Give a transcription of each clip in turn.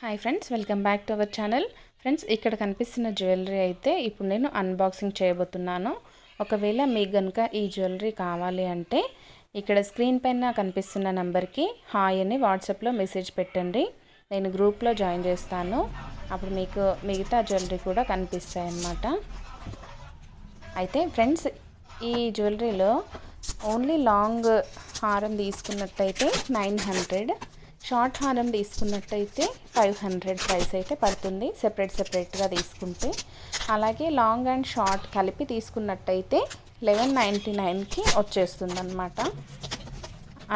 Hi friends, welcome back to our channel. Friends, ఇక్కడ కనిపిస్తున్న jewellery అయితే ఇప్పుడు నేను అన్బాక్సింగ్ చేయబోతున్నాను. ఒకవేళ మీకు కనుక ఈ జ్యువెలరీ కావాలి అంటే ఇక్కడ స్క్రీన్ పైన కనిపిస్తున్న నెంబర్కి హాయ్ అని వాట్సాప్లో మెసేజ్ పెట్టండి. నేను గ్రూప్లో జాయిన్ చేస్తాను. అప్పుడు మీకు మిగతా జ్యువెలరీ కూడా కనిపిస్తాయి అన్నమాట. అయితే ఫ్రెండ్స్, ఈ జ్యువెలరీలో ఓన్లీ లాంగ్ హారం తీసుకున్నట్టయితే 900, షార్ట్ హారం తీసుకున్నట్టయితే 500 ప్రైస్ అయితే పడుతుంది సెపరేట్గా తీసుకుంటే. అలాగే లాంగ్ అండ్ షార్ట్ కలిపి తీసుకున్నట్టయితే 1199కి వచ్చేస్తుంది అన్నమాట.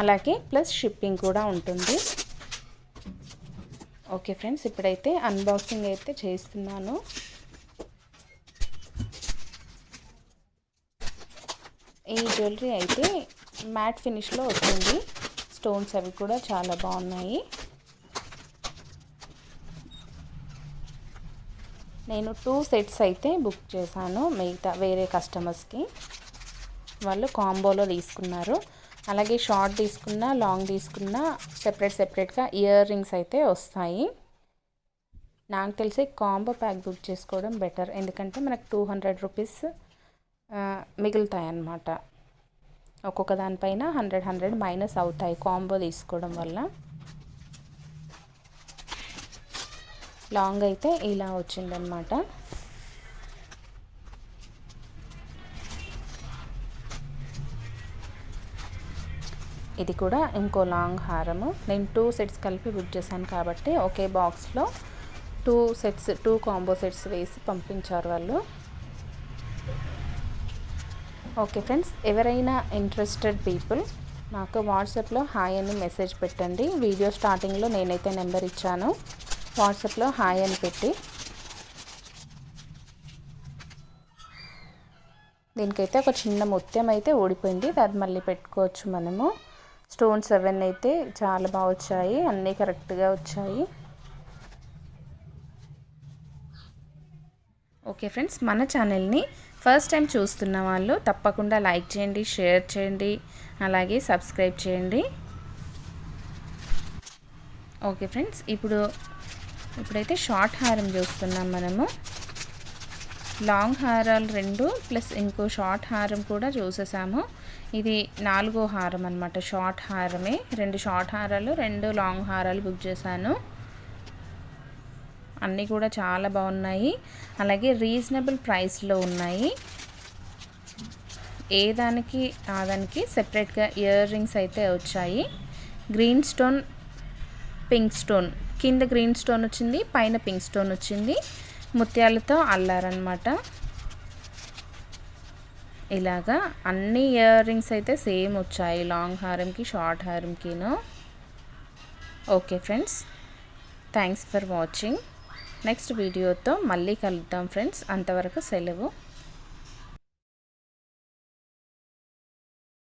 అలాగే ప్లస్ షిప్పింగ్ కూడా ఉంటుంది. ఓకే ఫ్రెండ్స్, ఇప్పుడైతే అన్బాక్సింగ్ అయితే చేస్తున్నాను. ఈ జ్యువెలరీ అయితే మ్యాట్ ఫినిష్లో వస్తుంది. స్టోన్స్ అవి కూడా చాలా బాగున్నాయి. నేను 2 సెట్స్ అయితే బుక్ చేశాను. మిగతా వేరే కస్టమర్స్కి వాళ్ళు కాంబోలో తీసుకున్నారు. అలాగే షార్ట్ తీసుకున్నా లాంగ్ తీసుకున్నా సెపరేట్గా ఇయర్ రింగ్స్ అయితే వస్తాయి. నాకు తెలిసి కాంబో ప్యాక్ బుక్ చేసుకోవడం బెటర్, ఎందుకంటే మనకు 200 రూపీస్ మిగులుతాయి అన్నమాట. ఒక్కొక్క దానిపైన 100 మైనస్ అవుతాయి కాంబో తీసుకోవడం వల్ల. లాంగ్ అయితే ఇలా వచ్చిందనమాట. ఇది కూడా ఇంకో లాంగ్ హారము. నేను 2 సెట్స్ కలిపి బుక్ చేశాను కాబట్టి ఒకే బాక్స్లో 2 కాంబో సెట్స్ వేసి పంపించారు వాళ్ళు. ఓకే ఫ్రెండ్స్, ఎవరైనా ఇంట్రెస్టెడ్ పీపుల్ నాకు వాట్సాప్లో హాయ్ అని మెసేజ్ పెట్టండి. వీడియో స్టార్టింగ్లో నేనైతే నెంబర్ ఇచ్చాను, వాట్సాప్లో హాయ్ అని పెట్టి. దీనికైతే ఒక చిన్న ముత్యం అయితే ఊడిపోయింది, అది మళ్ళీ పెట్టుకోవచ్చు మనము. స్టోన్స్ 7 అయితే చాలా బాగా వచ్చాయి, అన్నీ కరెక్ట్గా వచ్చాయి. ఓకే ఫ్రెండ్స్, మన ఛానల్ని ఫస్ట్ టైం చూస్తున్న వాళ్ళు తప్పకుండా లైక్ చేయండి, షేర్ చేయండి, అలాగే సబ్స్క్రైబ్ చేయండి. ఓకే ఫ్రెండ్స్, ఇప్పుడైతే షార్ట్ హారం చూస్తున్నాం మనము. లాంగ్ హారాలు 2 ప్లస్ ఇంకో షార్ట్ హారం కూడా చూసేసాము. ఇది 4వ హారం అన్నమాట. షార్ట్ హారమే, 2 షార్ట్ హారాలు 2 లాంగ్ హారాలు బుక్ చేశాను. అన్నీ కూడా చాలా బాగున్నాయి, అలాగే రీజనబుల్ ప్రైస్లో ఉన్నాయి. దానికి సెపరేట్గా ఇయర్ రింగ్స్ అయితే వచ్చాయి. గ్రీన్ స్టోన్, పింక్ స్టోన్, కింద గ్రీన్ స్టోన్ వచ్చింది, పైన పింక్ స్టోన్ వచ్చింది. ముత్యాలతో అల్లారనమాట. ఇలాగా అన్ని ఇయర్ రింగ్స్ అయితే సేమ్ వచ్చాయి, లాంగ్ హారంకి షార్ట్ హారంకిను. Okay friends, thanks for watching. Next వీడియోతో మళ్ళీ కలుద్దాం ఫ్రెండ్స్. అంతవరకు సెలవు.